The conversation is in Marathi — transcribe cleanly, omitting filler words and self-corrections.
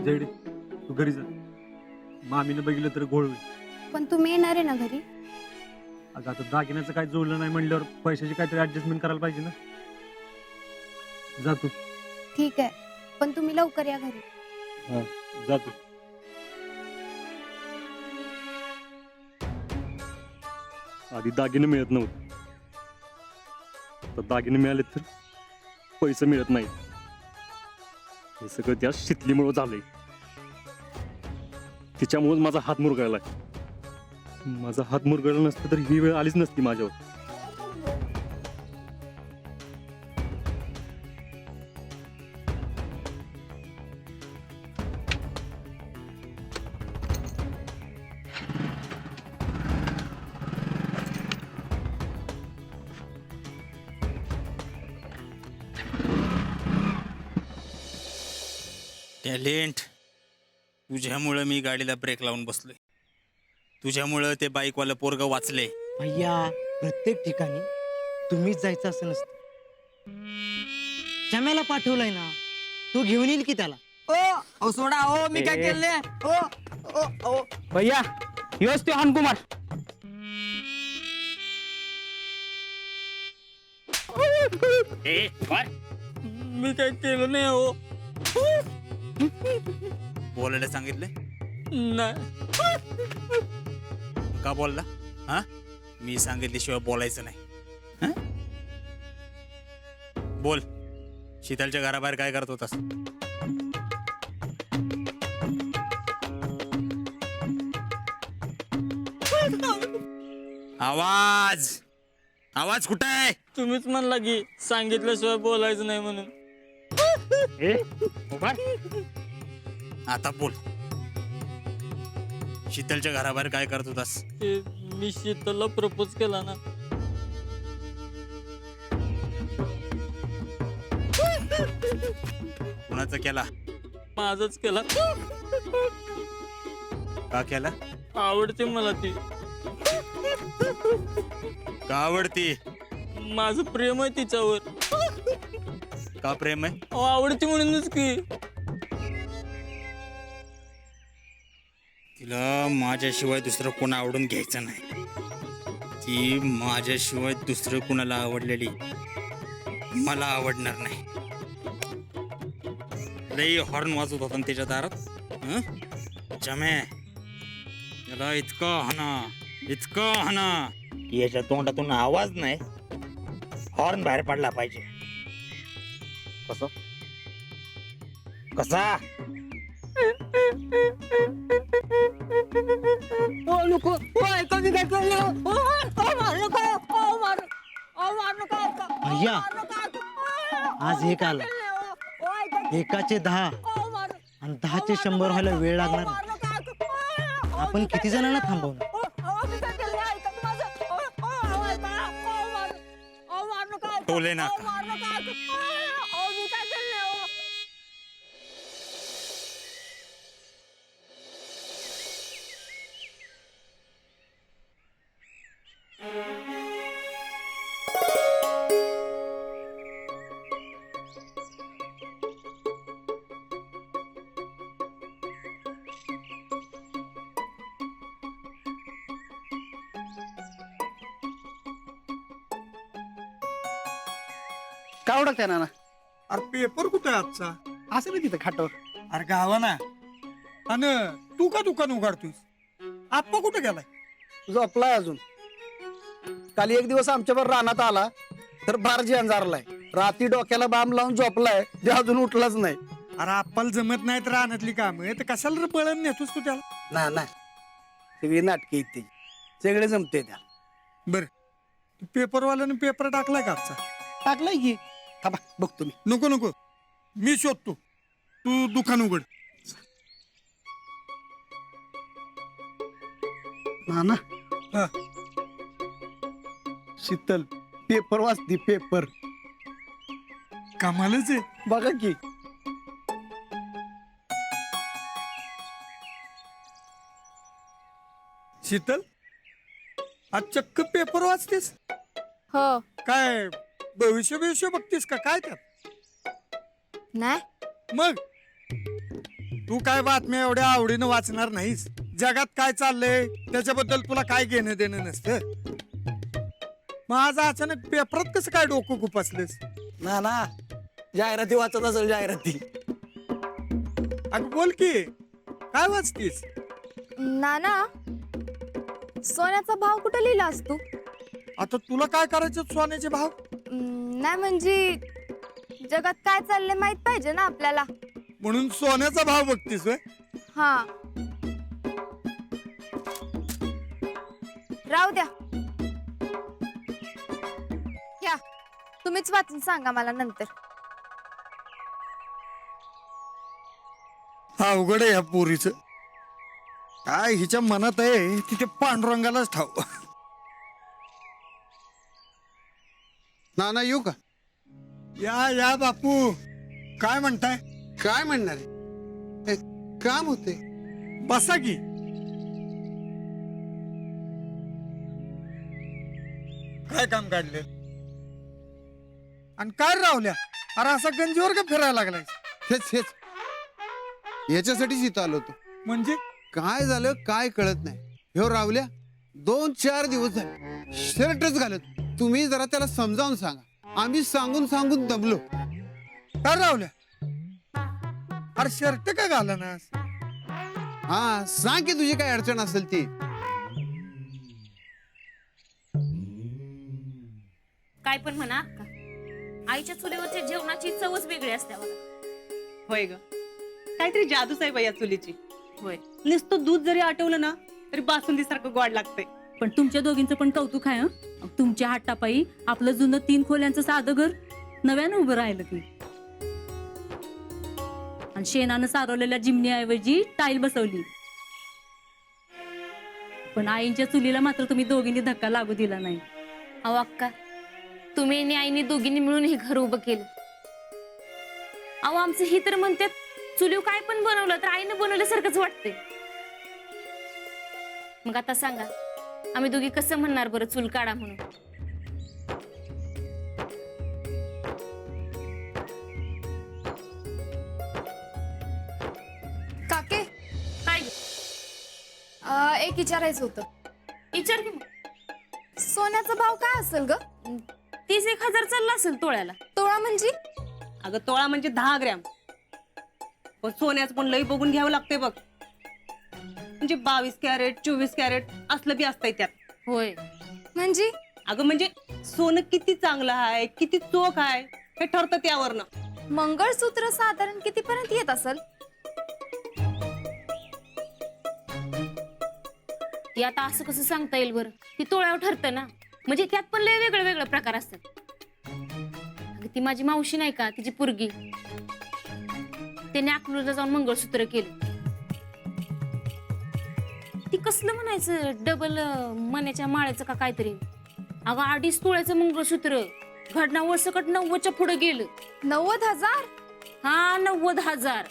जैडे तू घरी जा. मामीनं बघितलं तर घोळ होईल. पण तुम्ही येणार आहे ना घरी? अगं आता दागिन्याचं काय जुळलं नाही म्हणल्यावर पैशाची काहीतरी ऍडजस्टमेंट करायला पाहिजे ना. जा तू. ठीक आहे, पण तुम्ही लवकर या घरी. हा जा तू. आधी दागिने मिळत नव्हते, तर दागिने मिळाले तर पैसे मिळत नाही. हे सगळं त्या शितलीमुळे झालंय. तिच्यामुळेच माझा हात मुरगळलाय. माझा हात मुरगळला नसतं तर ही वेळ आलीच नसती माझ्यावर. टॅलेंट, तुझ्यामुळं मी गाडीला ब्रेक लावून बसलोय. तुझ्यामुळं ते बाईकवालं पोरगं वाचले. भैया प्रत्येक ठिकाणी तुम्हीच जायचं असं नसतं. चम्याला पाठवलंय ना, तो घेऊन येईल की त्याला. ओ सोडा ओ, मी काय केले? ओ ओ ओ भैया योच ते हनुकुमार. मी काय केलं नाही हो. बोलायला सांगितले नाही. का बोलला? हा, मी सांगितल्याशिवाय बोलायचं नाही. हं? बोल, शीतलच्या घराबाहेर काय करत होतास? आवाज आवाज कुठे आहे? तुम्हीच म्हणला की सांगितल्याशिवाय बोलायचं नाही म्हणून. आता बोल, शीतलच्या घराबाहेर काय करत होतास? ते मी शीतलला प्रपोज केला ना. कुणाचा केला? माझाच केला. का केला? आवडते मला ती. का आवडती? माझं प्रेम आहे तिच्यावर. का प्रेम आहे? अहो, आवडते म्हणूनच की. तिला माझ्याशिवाय दुसरं कोण आवडून घ्यायचं नाही. ती माझ्याशिवाय दुसरं कुणाला आवडलेली मला आवडणार नाही. लई हॉर्न वाजवत होता ना त्याच्या दारात. जमे याला इतकं हाना की याच्या तोंडातून आवाज नाही, हॉर्न बाहेर पडला पाहिजे. कसं कसा? भैया आज एक आला, एकाचे 10 आणि 10चे 100 व्हायला वेळ लागणार नाही. आपण किती जणांना थांबवणार? टोले ना काय ओळखताय ना? अरे पेपर कुठे आहे आजचा? असं नाही तिथं खाटावर. अरे गावा ना. आणि तू का दुकान उघडतोस? आप्पा कुठे गेलाय? झोपलाय अजून. काल एक दिवस आमच्यावर रानात आला तर बारजी अंजारलाय. रात्री डोक्याला बाम लावून झोपलाय, ते अजून उठलाच नाही. अरे आप्पाला जमत नाहीत रानातली कामं, तर कशाला रे पळण नेतोस तू त्याला? नाही सगळी नाटके आहेत त्याची, सगळे जमते त्या. बर, पेपरवाल्याने पेपर टाकलाय का आजचा? टाकलाय की. थांबा बघतो मी. नको नको, मी शोधतो, तू दुकान उघड. नाना हा. शीतल पेपर वाचती, पेपर. कमालच आहे. बघा की. शीतल, आज चक्क पेपर वाचतेस? हो. काय भविष्य बघतीस का काय त्यात? नाही मग तू काय बातम्या एवढ्या आवडीनं वाचणार नाहीस. जगात काय चाललंय त्याच्याबद्दल तुला काय घेणं देणं नसतं. मग आज अचानक पेपरात कसं काय डोकं खुपसलेस? ना ना, जाहिराती वाचत असेल जाहिराती. अगं बोल की, काय वाचतीस? नाना, सोन्याचा भाव कुठे लिहिलास तू? आता तुला काय करायचं सोन्याचे भाव? नाही म्हणजे जगात काय चाललंय माहित पाहिजे ना आपल्याला. म्हणून सोन्याचा भाव बघतीस व्हय? हा, राहू द्या. घ्या, तुम्हीच वाचून सांगा मला नंतर. हा अवघड आहे ह्या पोरीचं. काय हिच्या मनात आहे तिथे पांडुरंगालाच ठाव. नाना येऊ का? या या बापू, काय म्हणताय? काय म्हणणार आहे? हे, काम होते. बसा की. काय काम काढले आणि काय रावल्या? अरे असा गंजीवर का फिरायला लागलाय? हेच हेच याच्यासाठीच इथं आलो होतो. म्हणजे काय झालं काय कळत नाही. ह्यो रावल्या 2-4 दिवस झाले शर्टच घालत. तुम्ही जरा त्याला समजावून सांगा. आम्ही सांगून सांगून दमलो. काय रावल्या? अरे शर्ट का घालनास? हा सांग की तुझी काय अडचण असेल ती. काय पण म्हणा अक्का, आईच्या चुलीवरच्या जेवणाची चवच वेगळी असते बघा. होय ग, काहीतरी जादूच आहे बाई या चुलीची. होय, नुसतं दूध जरी आटवलं ना तरी बासुंदी सारखं गोड लागतंय. पण तुमच्या दोघींचं पण कौतुक आहे हं. तुमच्या हातापायी आपलं जुनं 3 खोल्यांचं साधं घर नव्यानं उभं राहिलं की. आणि शेणानं सारवलेल्या जिमनीऐवजी टाईल बसवली. पण आईंच्या चुलीला मात्र तुम्ही दोघींनी धक्का लागू दिला नाही. अहो अक्का, तुम्ही आणि आईने दोघींनी मिळून हे घर उभं केलं. अहो आमचं ही तर म्हणतात चुलीव काय पण बनवलं तर आईनं बनवल्यासारखंच वाटतंय. मग आता सांगा, आम्ही दोघी कसं म्हणणार बरं चूल काढा म्हणून? काके, काय ग? एक विचारायचं होतं. विचार की मग. सोन्याचा भाव काय असेल ग? 30,000 चालला असेल तोळ्याला. तोळा म्हणजे? अगं तोळा म्हणजे 10 ग्रॅम. पण सोन्याचं पण लई बघून घ्यावं लागतंय बघ. म्हणजे 22 कॅरेट 24 कॅरेट असलं बी असतंय त्यात. होय, म्हणजे अगं म्हणजे सोनं किती चांगलं आहे किती चोख आहे हे ठरतं त्यावरनं. मंगळसूत्र साधारण कितीपर्यंत येत असेल? ती आता असं कसं सांगता येईल बरं? ती तोळ्यावर ठरतं ना. म्हणजे त्यात पण लय वेगळे वेगळे प्रकार असतात. अगं ती माझी मावशी नाही का, तिची पोरगी, त्याने अकलूजला जाऊन मंगळसूत्र केलं. ती कसलं म्हणायचं, डबल मण्याच्या माळ्याचं का काहीतरी. अगं 2.5 तोळ्याचं मंगळसूत्र घडणा वसकट 90च्या पुढे गेलं. 90,000? हा 90,000.